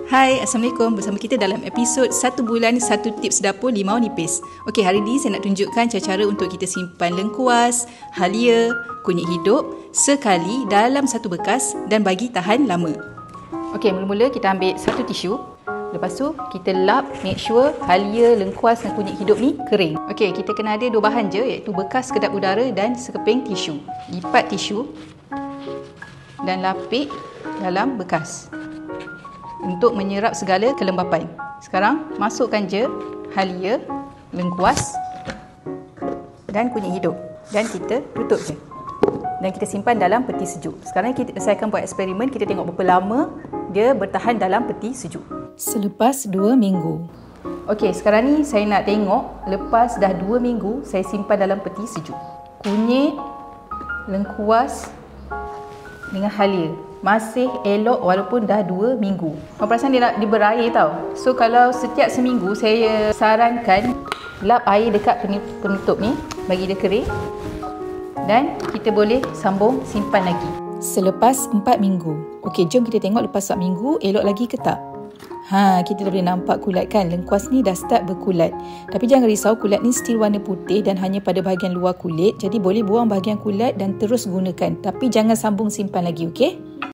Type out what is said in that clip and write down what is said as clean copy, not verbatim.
Hai, Assalamualaikum. Bersama kita dalam episod 1 bulan 1 tips dapur limau nipis. Okey, hari ini saya nak tunjukkan cara-cara untuk kita simpan lengkuas, halia, kunyit hidup sekali dalam satu bekas dan bagi tahan lama. Okey, mula-mula kita ambil satu tisu. Lepas tu kita lap, make sure halia, lengkuas dan kunyit hidup ni kering. Okey, kita kena ada dua bahan je, iaitu bekas kedap udara dan sekeping tisu. Lipat tisu dan lapik dalam bekas untuk menyerap segala kelembapan. Sekarang masukkan je halia, lengkuas dan kunyit hidup dan kita tutup je. Dan kita simpan dalam peti sejuk. Sekarang saya akan buat eksperimen, kita tengok berapa lama dia bertahan dalam peti sejuk. Selepas 2 minggu. Okey, sekarang ni saya nak tengok lepas dah 2 minggu saya simpan dalam peti sejuk. Kunyit, lengkuas dengan halia masih elok walaupun dah 2 minggu. Kau perasan dia berair tau. So kalau setiap seminggu saya sarankan lap air dekat penutup ni bagi dia kering. Dan kita boleh sambung simpan lagi. Selepas 4 minggu. Okey, jom kita tengok lepas 4 minggu elok lagi ke tak. Kita dah boleh nampak kulat kan. Lengkuas ni dah start berkulat. Tapi jangan risau, kulat ni still warna putih dan hanya pada bahagian luar kulit. Jadi boleh buang bahagian kulat dan terus gunakan. Tapi jangan sambung simpan lagi, okey?